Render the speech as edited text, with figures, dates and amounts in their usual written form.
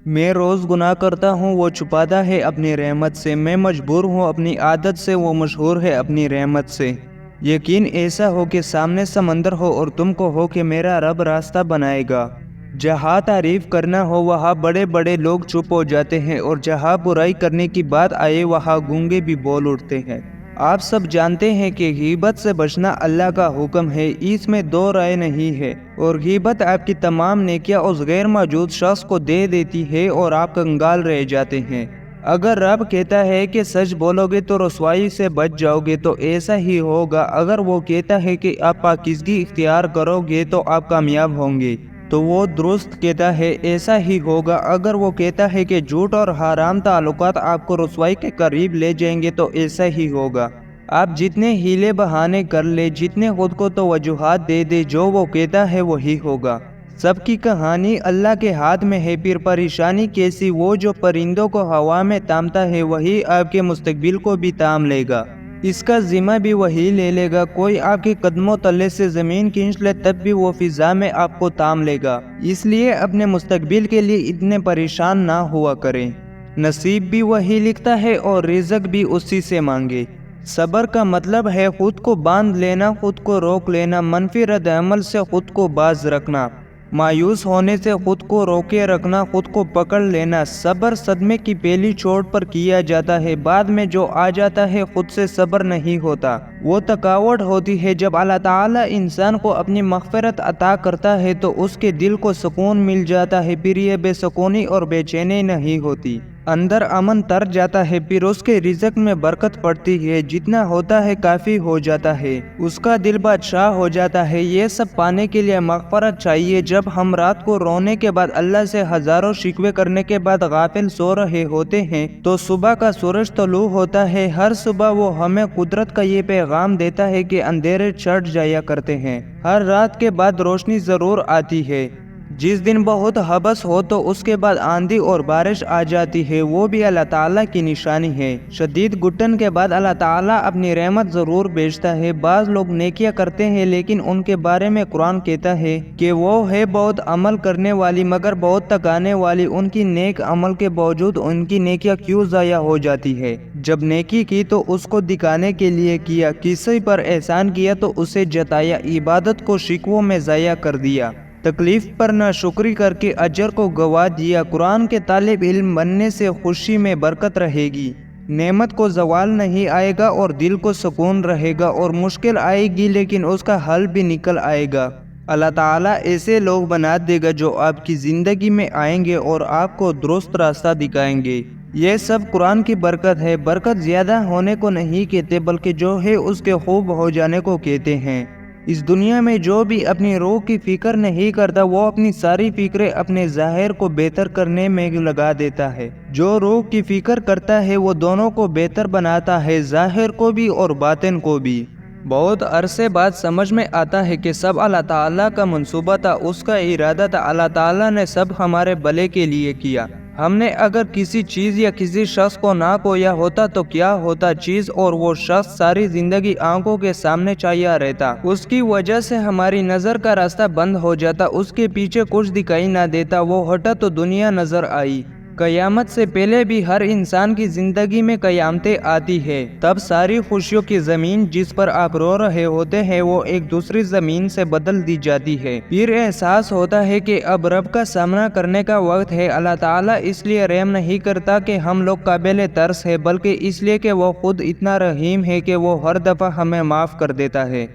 میں روز گناہ کرتا ہوں، وہ چھپاتا ہے اپنی رحمت سے۔ میں مجبور ہوں اپنی عادت سے، وہ مشہور ہے اپنی رحمت سے۔ یقین ایسا ہو کہ سامنے سمندر ہو اور تم کو ہو کہ میرا رب راستہ بنائے گا۔ جہاں تعریف کرنا ہو وہاں بڑے بڑے لوگ چپ ہو جاتے ہیں، اور جہاں برائی کرنے کی بات آئے وہاں گونگے بھی بول اٹھتے ہیں۔ آپ سب جانتے ہیں کہ غیبت سے بچنا اللہ کا حکم ہے، اس میں دو رائے نہیں ہے، اور غیبت آپ کی تمام نیکیاں اس غیر موجود شخص کو دے دیتی ہے اور آپ کنگال رہ جاتے ہیں۔ اگر رب کہتا ہے کہ سچ بولو گے تو رسوائی سے بچ جاؤ گے تو ایسا ہی ہوگا، اگر وہ کہتا ہے کہ آپ پاکیزگی اختیار کرو گے تو آپ کامیاب ہوں گے تو وہ درست کہتا ہے، ایسا ہی ہوگا۔ اگر وہ کہتا ہے کہ جھوٹ اور حرام تعلقات آپ کو رسوائی کے قریب لے جائیں گے تو ایسا ہی ہوگا۔ آپ جتنے ہیلے بہانے کر لے، جتنے خود کو تو وجوہات دے دے، جو وہ کہتا ہے وہی ہوگا۔ سب کی کہانی اللہ کے ہاتھ میں ہے، پھر پریشانی کیسی؟ وہ جو پرندوں کو ہوا میں تامتا ہے وہی آپ کے مستقبل کو بھی تام لے گا، اس کا ذمہ بھی وہی لے لے گا۔ کوئی آپ کے قدموں تلے سے زمین کھینچ لے تب بھی وہ فضا میں آپ کو تام لے گا، اس لیے اپنے مستقبل کے لیے اتنے پریشان نہ ہوا کریں۔ نصیب بھی وہی لکھتا ہے اور رزق بھی اسی سے مانگے۔ صبر کا مطلب ہے خود کو باندھ لینا، خود کو روک لینا، منفی رد عمل سے خود کو باز رکھنا، مایوس ہونے سے خود کو روکے رکھنا، خود کو پکڑ لینا۔ صبر صدمے کی پہلی چوٹ پر کیا جاتا ہے، بعد میں جو آ جاتا ہے خود سے صبر نہیں ہوتا، وہ تھکاوٹ ہوتی ہے۔ جب اللہ تعالیٰ انسان کو اپنی مغفرت عطا کرتا ہے تو اس کے دل کو سکون مل جاتا ہے، پھر یہ بے سکونی اور بے چینی نہیں ہوتی، اندر امن تر جاتا ہے، پھر اس کے رزق میں برکت پڑتی ہے، جتنا ہوتا ہے کافی ہو جاتا ہے، اس کا دل بادشاہ ہو جاتا ہے۔ یہ سب پانے کے لیے مغفرت چاہیے۔ جب ہم رات کو رونے کے بعد اللہ سے ہزاروں شکوے کرنے کے بعد غافل سو رہے ہوتے ہیں تو صبح کا سورج طلوع ہوتا ہے، ہر صبح وہ ہمیں قدرت کا یہ پیغام دیتا ہے کہ اندھیرے چھٹ جایا کرتے ہیں، ہر رات کے بعد روشنی ضرور آتی ہے۔ جس دن بہت حبس ہو تو اس کے بعد آندھی اور بارش آ جاتی ہے، وہ بھی اللہ تعالیٰ کی نشانی ہے۔ شدید گھٹن کے بعد اللہ تعالیٰ اپنی رحمت ضرور بھیجتا ہے۔ بعض لوگ نیکیاں کرتے ہیں لیکن ان کے بارے میں قرآن کہتا ہے کہ وہ ہے بہت عمل کرنے والی مگر بہت تھکانے والی، ان کی نیک عمل کے باوجود ان کی نیکیاں کیوں ضائع ہو جاتی ہے؟ جب نیکی کی تو اس کو دکھانے کے لیے کیا، کسی پر احسان کیا تو اسے جتایا، عبادت کو شکووں میں ضائع کر دیا، تکلیف پر ناشکری کر کے اجر کو گوا دیا۔ قرآن کے طالب علم بننے سے خوشی میں برکت رہے گی، نعمت کو زوال نہیں آئے گا اور دل کو سکون رہے گا، اور مشکل آئے گی لیکن اس کا حل بھی نکل آئے گا۔ اللہ تعالیٰ ایسے لوگ بنا دے گا جو آپ کی زندگی میں آئیں گے اور آپ کو درست راستہ دکھائیں گے۔ یہ سب قرآن کی برکت ہے۔ برکت زیادہ ہونے کو نہیں کہتے بلکہ جو ہے اس کے خوب ہو جانے کو کہتے ہیں۔ اس دنیا میں جو بھی اپنی روح کی فکر نہیں کرتا وہ اپنی ساری فکریں اپنے ظاہر کو بہتر کرنے میں لگا دیتا ہے۔ جو روح کی فکر کرتا ہے وہ دونوں کو بہتر بناتا ہے، ظاہر کو بھی اور باطن کو بھی۔ بہت عرصے بعد سمجھ میں آتا ہے کہ سب اللہ تعالیٰ کا منصوبہ تھا، اس کا ارادہ تھا، اللہ تعالیٰ نے سب ہمارے بھلے کے لیے کیا۔ ہم نے اگر کسی چیز یا کسی شخص کو نہ کھویا ہوتا تو کیا ہوتا؟ چیز اور وہ شخص ساری زندگی آنکھوں کے سامنے چھایا رہتا، اس کی وجہ سے ہماری نظر کا راستہ بند ہو جاتا، اس کے پیچھے کچھ دکھائی نہ دیتا، وہ ہٹا تو دنیا نظر آئی۔ قیامت سے پہلے بھی ہر انسان کی زندگی میں قیامتیں آتی ہے، تب ساری خوشیوں کی زمین جس پر آپ رو رہے ہوتے ہیں وہ ایک دوسری زمین سے بدل دی جاتی ہے، پھر احساس ہوتا ہے کہ اب رب کا سامنا کرنے کا وقت ہے۔ اللہ تعالیٰ اس لیے رحم نہیں کرتا کہ ہم لوگ قابل ترس ہیں، بلکہ اس لیے کہ وہ خود اتنا رحیم ہے کہ وہ ہر دفعہ ہمیں معاف کر دیتا ہے۔